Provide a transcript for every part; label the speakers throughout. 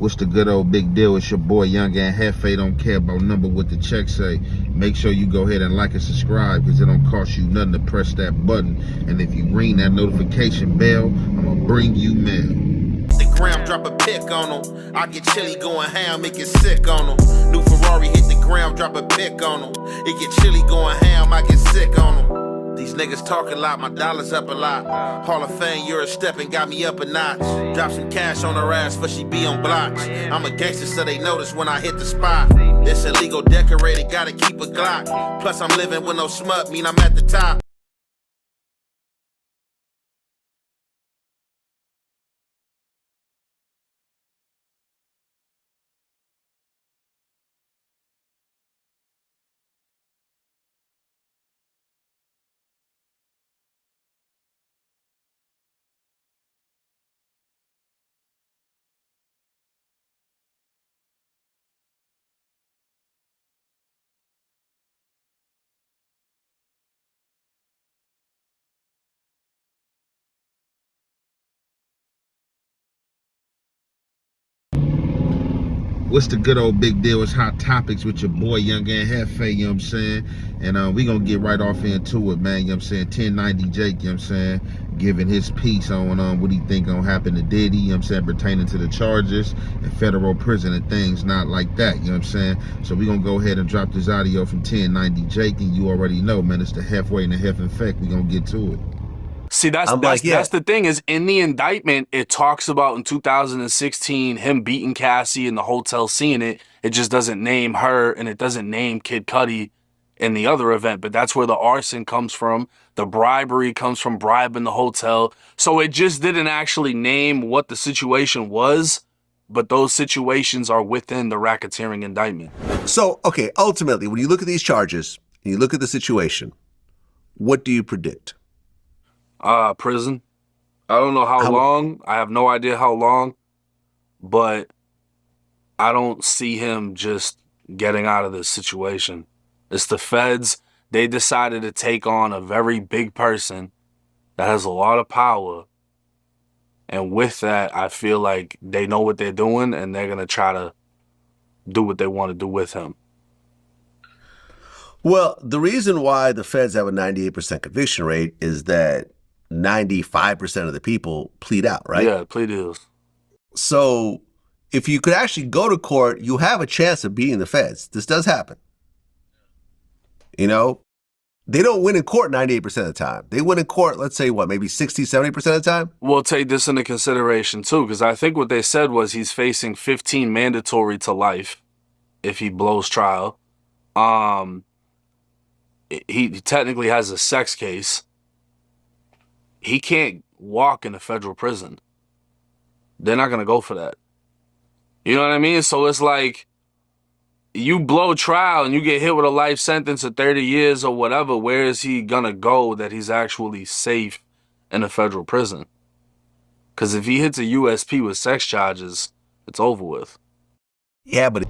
Speaker 1: What's the good old big deal? It's your boy Young and Hefe. Don't care about number what the check say. Make sure you go ahead and like and subscribe, because it don't cost you nothing to press that button. And if you ring that notification bell, I'm gonna bring you mail.
Speaker 2: The ground, drop a pick on them. I get chilly going ham, it get sick on them. New Ferrari hit the ground, drop a pick on them. It get chilly going ham, I get sick on them. These niggas talk a lot, my dollar's up a lot. Hall of Fame, you're a step and got me up a notch. Drop some cash on her ass, but she be on blocks. I'm a gangster, so they notice when I hit the spot. This illegal decorated, gotta keep a Glock. Plus I'm living with no smut, mean I'm at the top.
Speaker 1: What's the good old big deal? It's Hot Topics with your boy Young and Hefe, you know what I'm saying? And we gonna get right off into it, man, you know what I'm saying? 1090 Jake, you know what I'm saying? Giving his piece on what he think gonna happen to Diddy, you know what I'm saying, pertaining to the charges and federal prison and things not like that, you know what I'm saying? So we gonna go ahead and drop this audio from 1090 Jake, and you already know, man, it's the Hefway and the Hef Effect. We gonna get to it.
Speaker 3: See, that's the thing is, in the indictment, it talks about in 2016 him beating Cassie in the hotel, seeing it. It just doesn't name her, and it doesn't name Kid Cudi in the other event. But that's where the arson comes from. The bribery comes from bribing the hotel. So it just didn't actually name what the situation was, but those situations are within the racketeering indictment.
Speaker 4: So, okay, ultimately, when you look at these charges and you look at the situation, what do you predict?
Speaker 3: Prison. I don't know how long. I have no idea how long, but I don't see him just getting out of this situation. It's the feds. They decided to take on a very big person that has a lot of power. And with that, I feel like they know what they're doing, and they're going to try to do what they want to do with him.
Speaker 4: Well, the reason why the feds have a 98% conviction rate is that 95% of the people plead out, right?
Speaker 3: Yeah, plea deals.
Speaker 4: So if you could actually go to court, you have a chance of beating the feds. This does happen. You know, they don't win in court 98% of the time. They win in court, let's say, what, maybe 60, 70% of the time?
Speaker 3: We'll take this into consideration, too, because I think what they said was he's facing 15 mandatory to life if he blows trial. He technically has a sex case. He can't walk in a federal prison. They're not going to go for that. You know what I mean? So it's like you blow trial and you get hit with a life sentence of 30 years or whatever. Where is he going to go that he's actually safe in a federal prison? Because if he hits a USP with sex charges, it's over with.
Speaker 4: Yeah, but...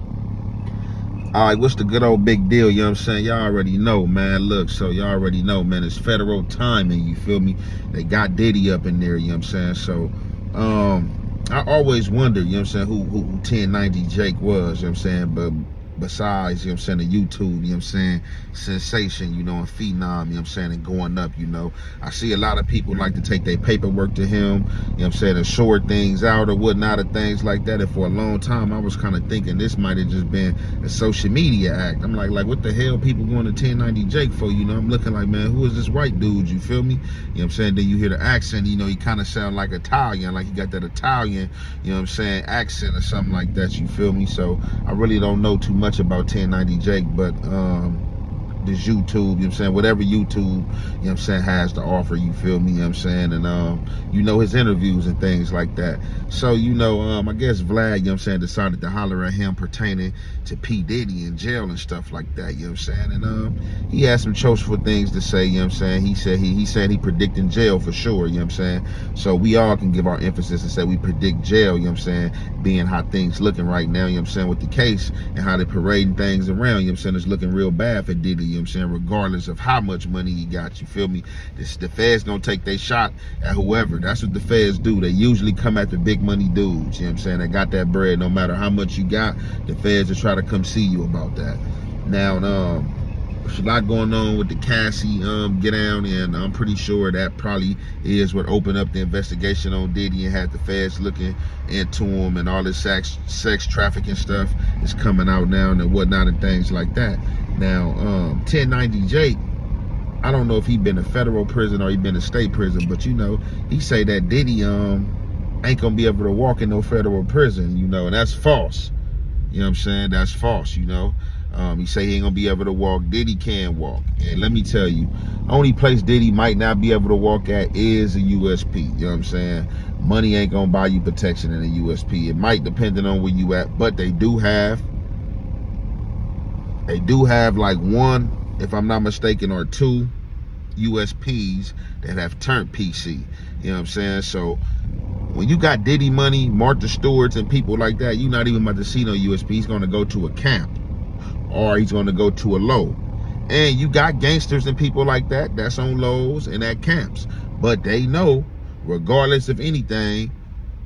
Speaker 1: All right, what's the good old big deal, you know what I'm saying? Y'all already know, man. Look, so y'all already know, man, it's federal timing, you feel me? They got Diddy up in there, you know what I'm saying? So, I always wonder, you know what I'm saying, who 1090 Jake was, you know what I'm saying? But besides, you know what I'm saying, the YouTube, you know what I'm saying, sensation, you know, and phenom, you know what I'm saying, and going up, you know. I see a lot of people like to take their paperwork to him, you know what I'm saying, and short things out or whatnot, or things like that. And for a long time, I was kind of thinking this might have just been a social media act. I'm like, what the hell people going to 1090 Jake for, you know? I'm looking like, man, who is this white dude, you feel me? You know what I'm saying? Then you hear the accent, you know, he kind of sound like Italian, like he got that Italian, you know what I'm saying, accent or something like that, you feel me? So I really don't know too much about 1090 Jake, but this YouTube, you know what I'm saying, whatever YouTube, you know what I'm saying, has to offer, you feel me, you know what I'm saying, and you know, his interviews and things like that. So, you know, I guess Vlad, you know what I'm saying, decided to holler at him pertaining to P. Diddy in jail and stuff like that, you know what I'm saying, and he had some choiceful things to say, you know what I'm saying. He said he said he predicting jail for sure, you know what I'm saying. So we all can give our emphasis and say we predict jail, you know what I'm saying, being how things looking right now, you know what I'm saying, with the case and how they parading things around, you know what I'm saying, it's looking real bad for Diddy, you you know what I'm saying, regardless of how much money he got, you feel me? The feds don't take their shot at whoever. That's what the feds do. They usually come at the big money dudes, you know what I'm saying, they got that bread. No matter how much you got, the feds will try to come see you about that. Now, there's a lot going on with the Cassie get down, and I'm pretty sure that probably is what opened up the investigation on Diddy and had the feds looking into him, and all this sex trafficking stuff is coming out now and whatnot and things like that. Now, 1090 Jake, I don't know if he been in federal prison or he been in state prison, but you know, he say that Diddy ain't gonna be able to walk in no federal prison, you know, and that's false. You know what I'm saying? That's false, you know. He say he ain't gonna be able to walk. Diddy can walk. And let me tell you, only place Diddy might not be able to walk at is a USP. You know what I'm saying? Money ain't gonna buy you protection in a USP. It might, depending on where you at, but they do have like one, if I'm not mistaken, or two USPs that have turned PC. You know what I'm saying? So when you got Diddy money, Martha Stewart's and people like that, you're not even about to see no USP. He's gonna go to a camp, or he's going to go to a low. And you got gangsters and people like that that's on lows and at camps, but they know, regardless of anything,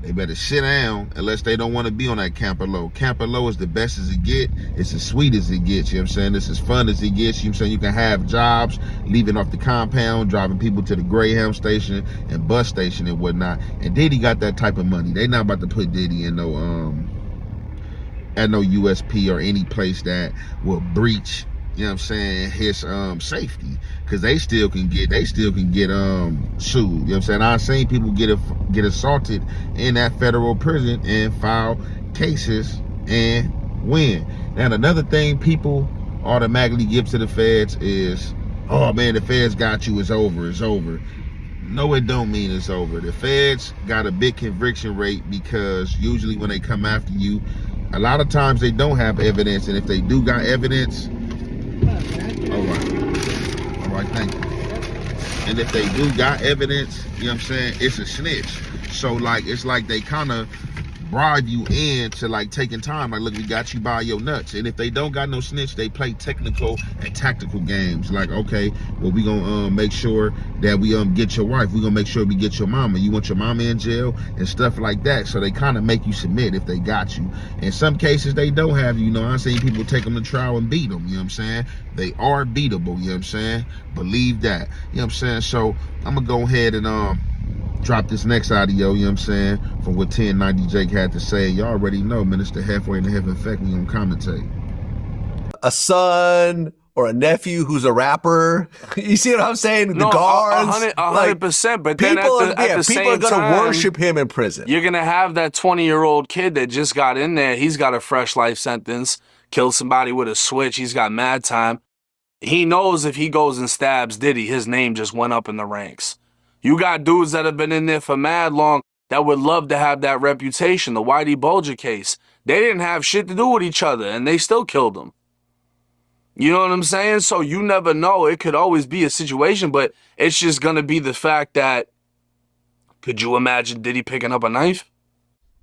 Speaker 1: they better sit down unless they don't want to be on that camp or low. Camp or low is the best as it get. It's as sweet as it gets, you know what I'm saying? It's as fun as it gets, you know what I'm saying? You can have jobs, leaving off the compound, driving people to the Greyhound station and bus station and whatnot. And Diddy got that type of money. They not about to put Diddy in no USP or any place that will breach, you know what I'm saying, his safety, because they still can get sued. You know what I'm saying? I've seen people get assaulted in that federal prison and file cases and win. Now, another thing people automatically give to the feds is, oh man, the feds got you, it's over. No, it don't mean it's over. The feds got a big conviction rate because usually when they come after you, a lot of times they don't have evidence, and if they do got evidence, all right, thank you. And if they do got evidence, you know what I'm saying, it's a snitch. So like, it's like they kind of bribe you into like taking time, like, look, we got you by your nuts. And if they don't got no snitch, they play technical and tactical games, like, okay, well, we gonna make sure that we get your wife, we gonna make sure we get your mama, you want your mama in jail and stuff like that. So they kind of make you submit if they got you. In some cases they don't have you, you know, I've seen people take them to trial and beat them, you know what I'm saying? They are beatable, you know what I'm saying? Believe that, you know what I'm saying? So I'm gonna go ahead and drop this next audio, you know what I'm saying, from what 1090 Jake had to say. Y'all already know, man, it's the Halfway to Heaven Effect. We gonna commentate.
Speaker 4: A son or a nephew who's a rapper. You see what I'm saying? The guards.
Speaker 3: 100%. But then
Speaker 4: people,
Speaker 3: at the same
Speaker 4: people are going
Speaker 3: time,
Speaker 4: to worship him in prison.
Speaker 3: You're going to have that 20-year-old kid that just got in there. He's got a fresh life sentence, killed somebody with a switch. He's got mad time. He knows if he goes and stabs Diddy, his name just went up in the ranks. You got dudes that have been in there for mad long that would love to have that reputation. The Whitey Bulger case. They didn't have shit to do with each other, and they still killed him. You know what I'm saying? So you never know. It could always be a situation, but it's just going to be the fact that, could you imagine Diddy picking up a knife?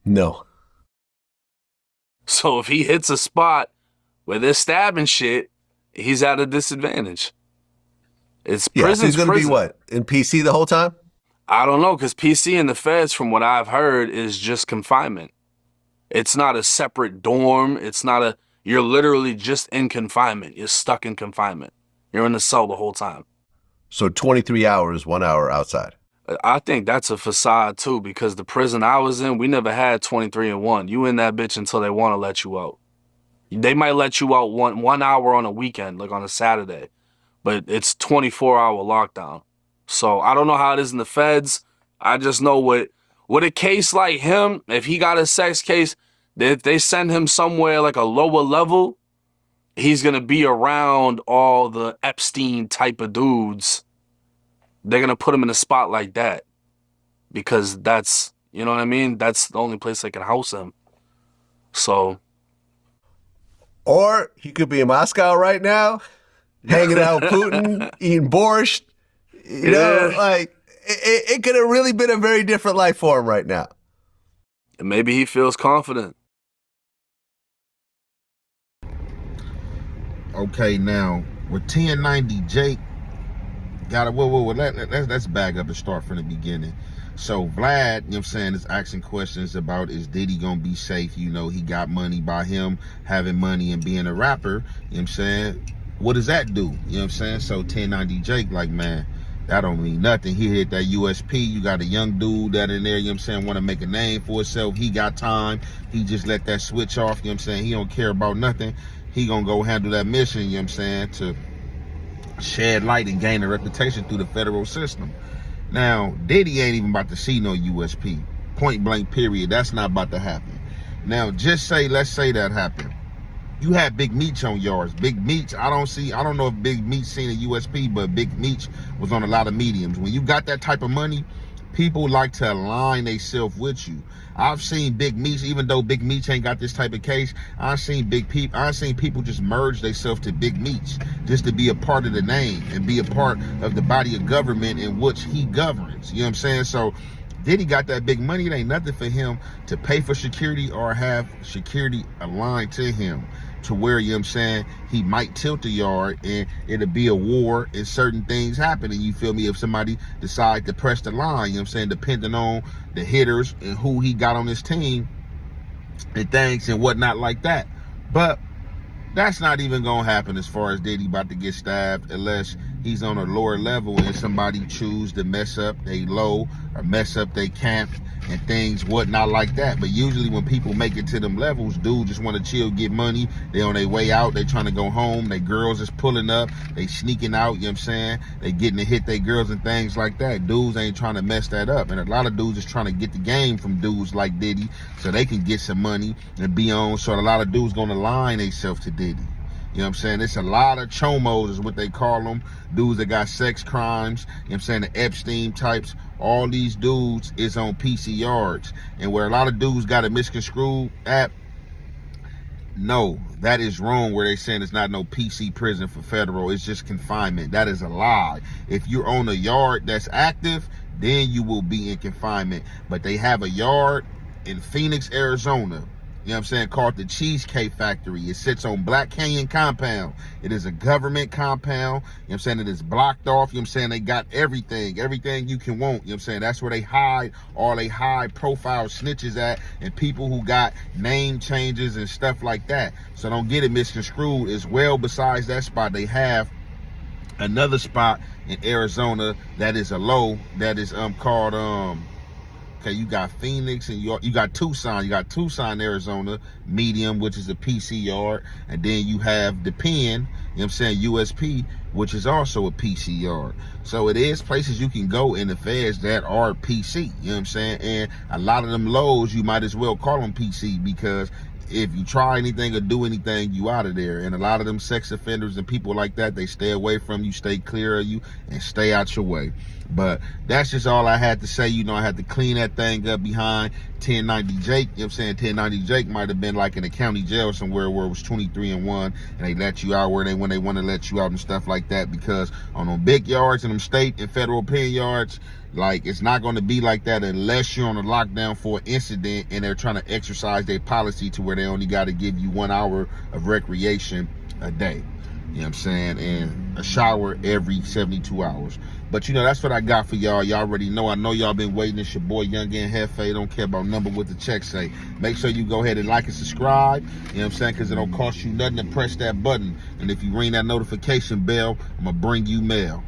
Speaker 4: No.
Speaker 3: So if he hits a spot where they're stabbing shit, he's at a disadvantage. It's prison.
Speaker 4: So he's going to be what? In PC the whole time?
Speaker 3: I don't know, because PC and the feds, from what I've heard, is just confinement. It's not a separate dorm. It's not a... You're literally just in confinement. You're stuck in confinement. You're in the cell the whole time.
Speaker 4: So 23 hours, 1 hour outside.
Speaker 3: I think that's a facade too, because the prison I was in, we never had 23 and 1. You in that bitch until they want to let you out. They might let you out one hour on a weekend, like on a Saturday, but it's 24-hour lockdown. So I don't know how it is in the feds. I just know with a case like him, if he got a sex case, if they send him somewhere like a lower level, he's going to be around all the Epstein type of dudes. They're going to put him in a spot like that because that's, you know what I mean? That's the only place they can house him. So.
Speaker 4: Or he could be in Moscow right now, hanging out with Putin, eating borscht. You know, like it could have really been a very different life for him right now.
Speaker 3: And maybe he feels confident.
Speaker 1: Okay, now Where 1090 Jake got it. Let's back up and start from the beginning. So Vlad, you know what I'm saying, is asking questions about, is Diddy gonna be safe? You know, he got money by him having money and being a rapper. You know what I'm saying? What does that do? You know what I'm saying? So 1090 Jake, like, man, that don't mean nothing. He hit that USP. You got a young dude that in there, you know what I'm saying, want to make a name for himself. He got time. He just let that switch off, you know what I'm saying? He don't care about nothing. He gonna go handle that mission, you know what I'm saying, to shed light and gain a reputation through the federal system. Now, Diddy ain't even about to see no USP. Point blank, period. That's not about to happen. Now, just say, let's say that happened. You had Big Meech on yours. Big Meech, I don't know if Big Meech seen a USP, but Big Meech was on a lot of mediums. When you got that type of money, people like to align themselves with you. I've seen Big Meech, even though Big Meech ain't got this type of case, I've seen people just merge themselves to Big Meech just to be a part of the name and be a part of the body of government in which he governs. You know what I'm saying? So Diddy got that big money. It ain't nothing for him to pay for security or have security aligned to him to where, you know what I'm saying, he might tilt the yard and it'll be a war and certain things happening. You feel me? If somebody decide to press the line, you know what I'm saying, depending on the hitters and who he got on his team and things and whatnot like that. But that's not even gonna happen as far as Diddy about to get stabbed unless he's on a lower level and somebody choose to mess up they low or mess up they camp and things whatnot like that. But usually when people make it to them levels, dudes just want to chill, get money. They on their way out, they trying to go home. They girls is pulling up, they sneaking out, you know what I'm saying? They getting to hit their girls and things like that. Dudes ain't trying to mess that up. And a lot of dudes is trying to get the game from dudes like Diddy so they can get some money and be on. So a lot of dudes gonna line themselves to Diddy. You know what I'm saying? It's a lot of chomos is what they call them. Dudes that got sex crimes, you know what I'm saying, the Epstein types. All these dudes is on PC yards. And where a lot of dudes got a misconstrued app, no, that is wrong where they saying it's not no PC prison for federal. It's just confinement. That is a lie. If you're on a yard that's active, then you will be in confinement. But they have a yard in Phoenix, Arizona, you know what I'm saying, called the Cheesecake Factory. It sits on Black Canyon compound. It is a government compound. You know what I'm saying? It is blocked off. You know what I'm saying? They got everything you can want. You know what I'm saying? That's where they hide all they high profile snitches at and people who got name changes and stuff like that. So don't get it misconstrued. As well, besides that spot, they have another spot in Arizona that is a low that is called okay, you got Phoenix and you got Tucson. You got Tucson, Arizona, medium, which is a PC yard. And then you have the Penn, you know what I'm saying, USP, which is also a PC yard. So it is places you can go in the feds that are PC, you know what I'm saying? And a lot of them lows, you might as well call them PC because if you try anything or do anything, you out of there. And a lot of them sex offenders and people like that, they stay away from you, stay clear of you, and stay out your way. But that's just all I had to say. You know, I had to clean that thing up behind 1090 Jake. You know what I'm saying? 1090 Jake might have been like in a county jail somewhere where it was 23-1 and they let you out when they want to let you out and stuff like that. Because on them big yards and them state and federal pen yards, like, it's not going to be like that unless you're on a lockdown for an incident and they're trying to exercise their policy to where they only got to give you 1 hour of recreation a day. You know what I'm saying? And a shower every 72 hours. But, you know, that's what I got for y'all. Y'all already know. I know y'all been waiting. It's your boy, Young and Hefe. Don't care about number what the check say. Make sure you go ahead and like and subscribe. You know what I'm saying? Because it don't cost you nothing to press that button. And if you ring that notification bell, I'm going to bring you mail.